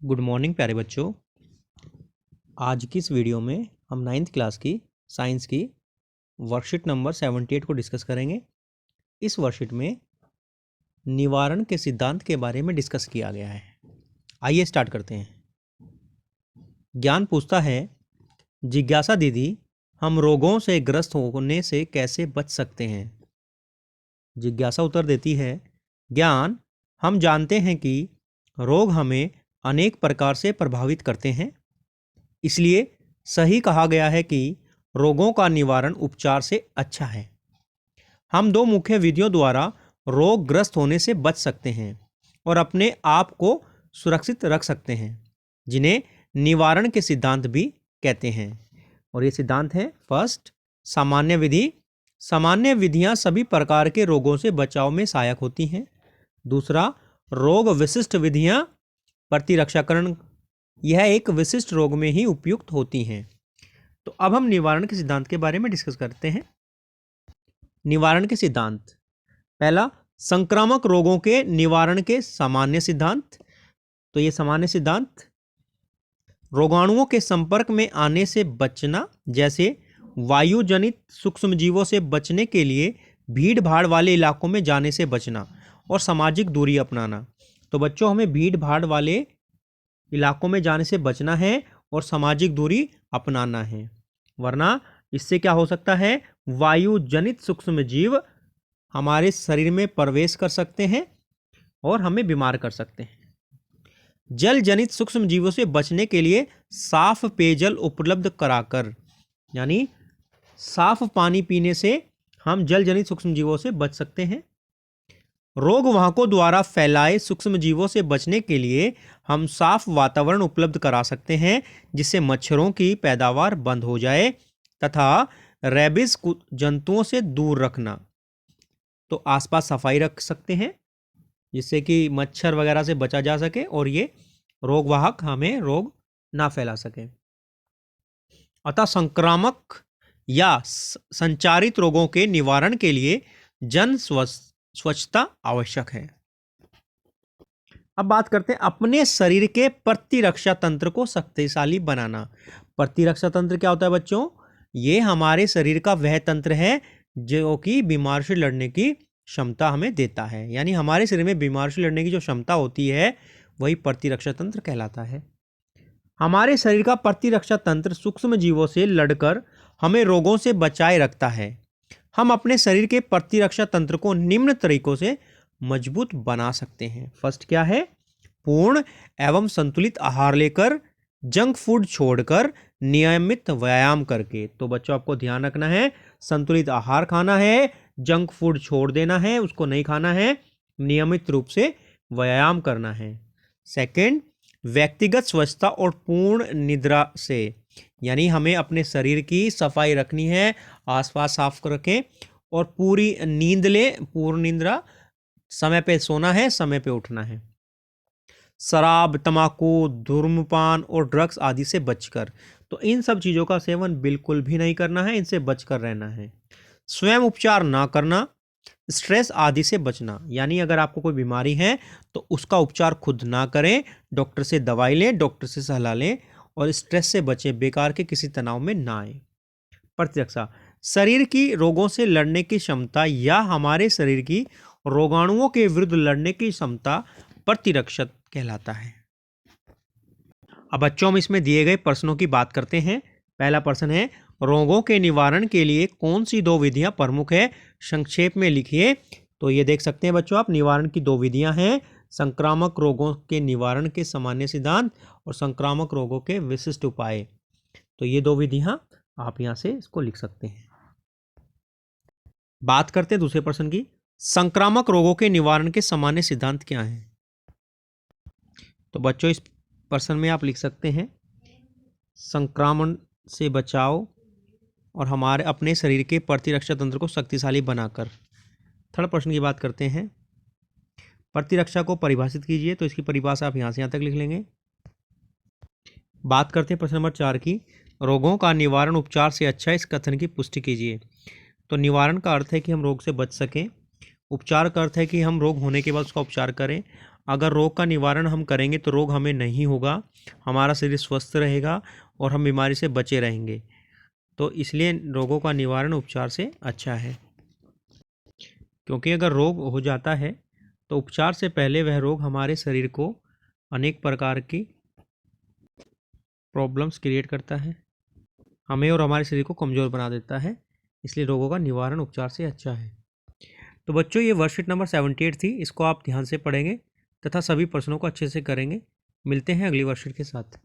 Good morning प्यारे बच्चों। आज की इस वीडियो में हम 9th क्लास की साइंस की वर्कशीट नंबर 78 को डिस्कस करेंगे। इस वर्कशीट में निवारण के सिद्धांत के बारे में डिस्कस किया गया है। आइए स्टार्ट करते हैं। ज्ञान पूछता है, जिज्ञासा दीदी, हम रोगों से ग्रस्त होने से कैसे बच सकते हैं? जिज्ञासा उत्तर देती है, ज्ञान, हम जानते हैं कि रोग हमें अनेक प्रकार से प्रभावित करते हैं। इसलिए सही कहा गया है कि रोगों का निवारण उपचार से अच्छा है। हम दो मुख्य विधियों द्वारा रोगग्रस्त होने से बच सकते हैं और अपने आप को सुरक्षित रख सकते हैं, जिन्हें निवारण के सिद्धांत भी कहते हैं। और ये सिद्धांत है, फर्स्ट, सामान्य विधि। सामान्य विधियां सभी प्रकार के रोगों से बचाव में सहायक होती हैं। दूसरा, रोग विशिष्ट विधियां, प्रतिरक्षाकरण, यह एक विशिष्ट रोग में ही उपयुक्त होती हैं। तो अब हम निवारण के सिद्धांत के बारे में डिस्कस करते हैं। निवारण के सिद्धांत, पहला, संक्रामक रोगों के निवारण के सामान्य सिद्धांत। तो ये सामान्य सिद्धांत, रोगाणुओं के संपर्क में आने से बचना, जैसे वायुजनित सूक्ष्मजीवों से बचने के लिए भीड़ भाड़ वाले इलाकों में जाने से बचना और सामाजिक दूरी अपनाना। तो बच्चों, हमें भीड़ भाड़ वाले इलाकों में जाने से बचना है और सामाजिक दूरी अपनाना है, वरना इससे क्या हो सकता है, वायु जनित सूक्ष्म जीव हमारे शरीर में प्रवेश कर सकते हैं और हमें बीमार कर सकते हैं। जल जनित सूक्ष्म जीवों से बचने के लिए साफ पेयजल उपलब्ध कराकर, यानी साफ पानी पीने से हम जल जनित सूक्ष्म जीवों से बच सकते हैं। रोग वाहकों द्वारा फैलाए सूक्ष्म जीवों से बचने के लिए हम साफ वातावरण उपलब्ध करा सकते हैं, जिससे मच्छरों की पैदावार बंद हो जाए, तथा रेबिस जंतुओं से दूर रखना। तो आसपास सफाई रख सकते हैं, जिससे कि मच्छर वगैरह से बचा जा सके और ये रोगवाहक हमें रोग ना फैला सके। अतः संक्रामक या संचारित रोगों के निवारण के लिए जन स्वच्छता आवश्यक है। अब बात करते हैं अपने शरीर के प्रतिरक्षा तंत्र को शक्तिशाली बनाना। प्रतिरक्षा तंत्र क्या होता है बच्चों? ये हमारे शरीर का वह तंत्र है जो कि बीमार से लड़ने की क्षमता हमें देता है। यानी हमारे शरीर में बीमार से लड़ने की जो क्षमता होती है वही प्रतिरक्षा तंत्र कहलाता है। हमारे शरीर का प्रतिरक्षा तंत्र सूक्ष्म जीवों से लड़कर हमें रोगों से बचाए रखता है। हम अपने शरीर के प्रतिरक्षा तंत्र को निम्न तरीकों से मजबूत बना सकते हैं। फर्स्ट क्या है? पूर्ण एवं संतुलित आहार लेकर, जंक फूड छोड़कर, नियमित व्यायाम करके। तो बच्चों, आपको ध्यान रखना है, संतुलित आहार खाना है, जंक फूड छोड़ देना है, उसको नहीं खाना है, नियमित रूप से व्यायाम करना है। सेकंड, व्यक्तिगत स्वच्छता और पूर्ण निद्रा से, यानी हमें अपने शरीर की सफाई रखनी है, आसपास साफ रखें और पूरी नींद लें, पूर्ण निद्रा, समय पे सोना है, समय पे उठना है। शराब, तंबाकू, धूम्रपान और ड्रग्स आदि से बचकर, तो इन सब चीज़ों का सेवन बिल्कुल भी नहीं करना है, इनसे बचकर रहना है। स्वयं उपचार ना करना, स्ट्रेस आदि से बचना, यानी अगर आपको कोई बीमारी है तो उसका उपचार खुद ना करें, डॉक्टर से दवाई लें, डॉक्टर से सलाह लें और स्ट्रेस से बचें, बेकार के किसी तनाव में ना आए। प्रतिरक्षा, शरीर की रोगों से लड़ने की क्षमता या हमारे शरीर की रोगाणुओं के विरुद्ध लड़ने की क्षमता प्रतिरक्षा कहलाता है। अब बच्चों, हम इसमें दिए गए प्रश्नों की बात करते हैं। पहला प्रश्न है, रोगों के निवारण के लिए कौन सी दो विधियां प्रमुख है, संक्षेप में लिखिए। तो ये देख सकते हैं बच्चों आप, निवारण की दो विधियां हैं, संक्रामक रोगों के निवारण के सामान्य सिद्धांत और संक्रामक रोगों के विशिष्ट उपाय। तो ये दो विधियां आप यहां से इसको लिख सकते हैं। बात करते हैं दूसरे प्रश्न की, संक्रामक रोगों के निवारण के सामान्य सिद्धांत क्या हैं? तो बच्चों, इस प्रश्न में आप लिख सकते हैं, संक्रमण से बचाव और हमारे अपने शरीर के प्रतिरक्षा तंत्र को शक्तिशाली बनाकर। थर्ड प्रश्न की बात करते हैं, प्रतिरक्षा को परिभाषित कीजिए। तो इसकी परिभाषा आप यहाँ से यहाँ तक लिख लेंगे। बात करते हैं प्रश्न नंबर 4 की, रोगों का निवारण उपचार से अच्छा है, इस कथन की पुष्टि कीजिए। तो निवारण का अर्थ है कि हम रोग से बच सकें, उपचार का अर्थ है कि हम रोग होने के बाद उसका उपचार करें। अगर रोग का निवारण हम करेंगे तो रोग हमें नहीं होगा, हमारा शरीर स्वस्थ रहेगा और हम बीमारी से बचे रहेंगे। तो इसलिए रोगों का निवारण उपचार से अच्छा है, क्योंकि अगर रोग हो जाता है तो उपचार से पहले वह रोग हमारे शरीर को अनेक प्रकार की प्रॉब्लम्स क्रिएट करता है, हमें और हमारे शरीर को कमज़ोर बना देता है। इसलिए रोगों का निवारण उपचार से अच्छा है। तो बच्चों, ये वर्कशीट नंबर 78 थी, इसको आप ध्यान से पढ़ेंगे तथा सभी प्रश्नों को अच्छे से करेंगे। मिलते हैं अगली वर्कशीट के साथ।